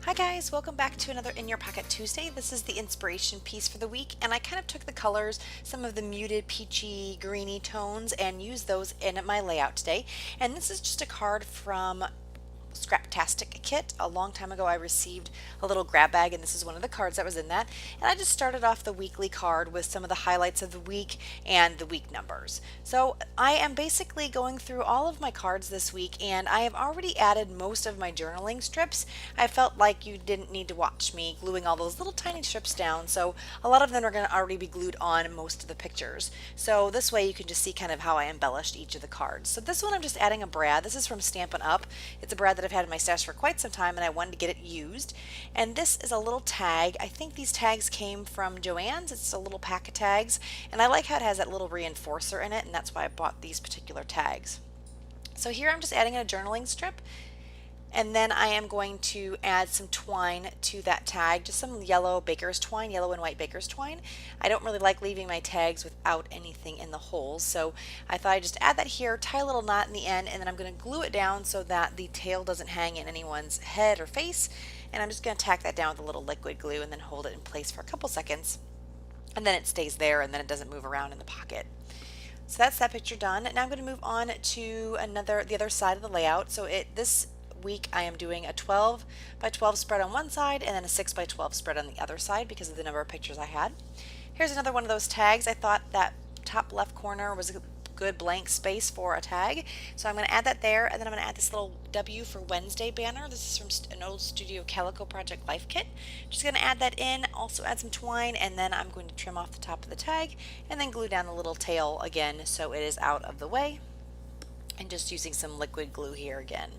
Hi guys, welcome back to another In Your Pocket Tuesday. This is the inspiration piece for the week, and I kind of took the colors, some of the muted peachy greeny tones, and used those in my layout today. And this is just a card from Scraptastic kit. A long time ago I received a little grab bag, and this is one of the cards that was in that. And I just started off the weekly card with some of the highlights of the week and the week numbers. So I am basically going through all of my cards this week, and I have already added most of my journaling strips. I felt like you didn't need to watch me gluing all those little tiny strips down, so a lot of them are going to already be glued on most of the pictures. So this way you can just see kind of how I embellished each of the cards. So this one I'm just adding a brad. This is from Stampin' Up. It's a brad that I've had in my stash for quite some time, and I wanted to get it used. And this is a little tag. I think these tags came from Joann's. It's a little pack of tags, and I like how it has that little reinforcer in it, and that's why I bought these particular tags. So here I'm just adding a journaling strip, and then I am going to add some twine to that tag, just some yellow baker's twine, yellow and white baker's twine. I don't really like leaving my tags without anything in the holes, so I thought I'd just add that here, tie a little knot in the end, and then I'm going to glue it down so that the tail doesn't hang in anyone's head or face. And I'm just going to tack that down with a little liquid glue and then hold it in place for a couple seconds. And then it stays there, and then it doesn't move around in the pocket. So that's that picture done. Now I'm going to move on to the other side of the layout. So this week I am doing a 12 by 12 spread on one side and then a 6 by 12 spread on the other side because of the number of pictures I had. Here's another one of those tags. I thought that top left corner was a good blank space for a tag, so I'm going to add that there, and then I'm going to add this little W for Wednesday banner. This is from an old Studio Calico Project Life kit. Just going to add that in, also add some twine, and then I'm going to trim off the top of the tag and then glue down the little tail again so it is out of the way, and just using some liquid glue here again.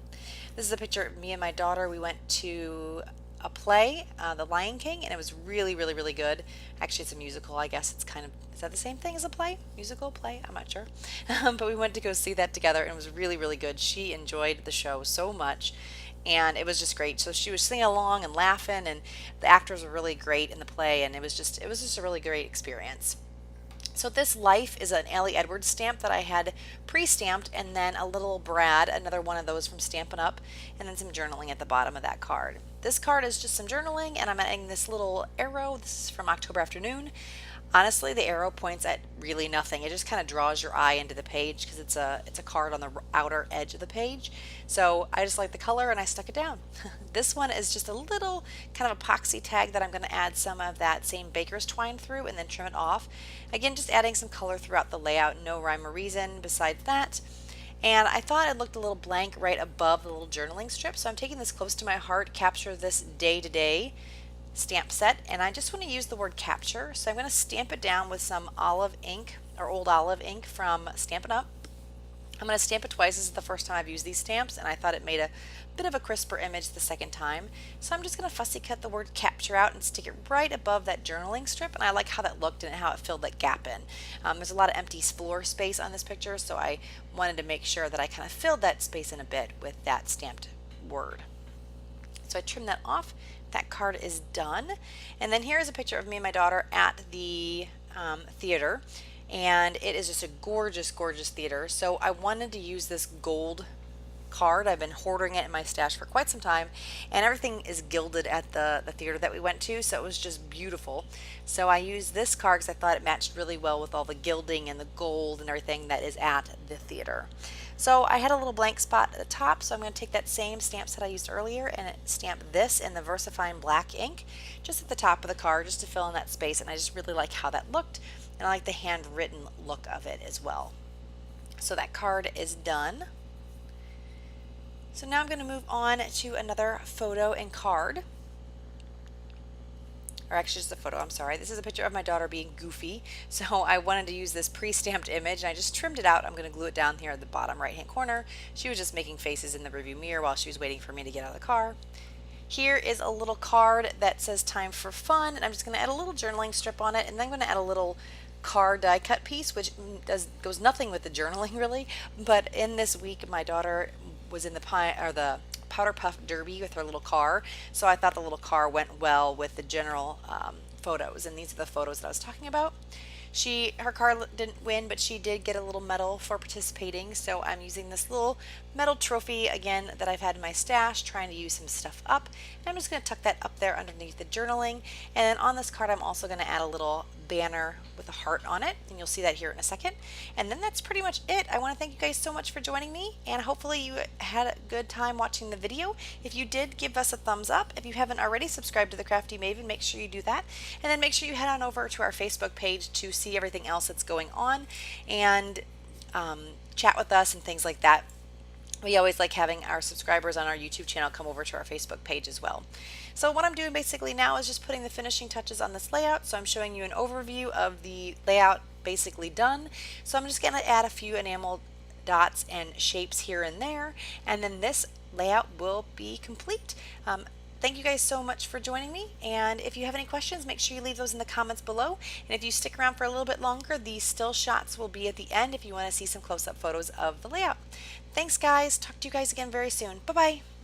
This is a picture of me and my daughter. We went to a play, The Lion King, and it was really, really, really good. Actually, it's a musical. I guess it's kind of, is that the same thing as a play? Musical play? I'm not sure. But we went to go see that together, and it was really, really good. She enjoyed the show so much, and it was just great. So she was singing along and laughing, and the actors were really great in the play, and it was just a really great experience. So this Life is an Allie Edwards stamp that I had pre-stamped, and then a little brad, another one of those from Stampin' Up, and then some journaling at the bottom of that card. This card is just some journaling, and I'm adding this little arrow. This is from October Afternoon. Honestly, the arrow points at really nothing. It just kind of draws your eye into the page because it's a card on the outer edge of the page. So I just like the color and I stuck it down. This one is just a little kind of epoxy tag that I'm going to add some of that same baker's twine through and then trim it off. Again, just adding some color throughout the layout, no rhyme or reason besides that. And I thought it looked a little blank right above the little journaling strip, so I'm taking this close to my heart, capture this day-to-day stamp set, and I just want to use the word capture, so I'm going to stamp it down with some olive ink or old olive ink from Stampin' Up. I'm going to stamp it twice. This is the first time I've used these stamps, and I thought it made a bit of a crisper image the second time. So I'm just going to fussy cut the word capture out and stick it right above that journaling strip, and I like how that looked and how it filled that gap in. There's a lot of empty floor space on this picture, so I wanted to make sure that I kind of filled that space in a bit with that stamped word. So I trimmed that off. That card is done. And then here is a picture of me and my daughter at the theater. And it is just a gorgeous, gorgeous theater. So I wanted to use this gold card. I've been hoarding it in my stash for quite some time, and everything is gilded at the theater that we went to, so it was just beautiful. So I used this card because I thought it matched really well with all the gilding and the gold and everything that is at the theater. So I had a little blank spot at the top, so I'm going to take that same stamp set I used earlier and stamp this in the VersaFine black ink just at the top of the card just to fill in that space, and I just really like how that looked, and I like the handwritten look of it as well. So that card is done. So now I'm going to move on to another photo and card. Or actually just a photo, I'm sorry. This is a picture of my daughter being goofy. So I wanted to use this pre-stamped image, and I just trimmed it out. I'm going to glue it down here at the bottom right hand corner. She was just making faces in the rearview mirror while she was waiting for me to get out of the car. Here is a little card that says time for fun, and I'm just going to add a little journaling strip on it, and then I'm going to add a little card die cut piece, which goes nothing with the journaling really, but in this week my daughter was in the Powder Puff Derby with her little car, so I thought the little car went well with the general photos, and these are the photos that I was talking about. Her car didn't win, but she did get a little medal for participating. So I'm using this little medal trophy again that I've had in my stash, trying to use some stuff up. And I'm just going to tuck that up there underneath the journaling. And then on this card, I'm also going to add a little banner with a heart on it, and you'll see that here in a second. And then that's pretty much it. I want to thank you guys so much for joining me, and hopefully you had a good time watching the video. If you did, give us a thumbs up. If you haven't already subscribed to the Crafty Maven, make sure you do that. And then make sure you head on over to our Facebook page to see everything else that's going on and chat with us and things like that. We always like having our subscribers on our YouTube channel come over to our Facebook page as well. So what I'm doing basically now is just putting the finishing touches on this layout. So I'm showing you an overview of the layout basically done. So I'm just going to add a few enamel dots and shapes here and there, and then this layout will be complete. Thank you guys so much for joining me, and if you have any questions, make sure you leave those in the comments below. And if you stick around for a little bit longer, these still shots will be at the end if you want to see some close-up photos of the layout. Thanks guys, talk to you guys again very soon. Bye-bye.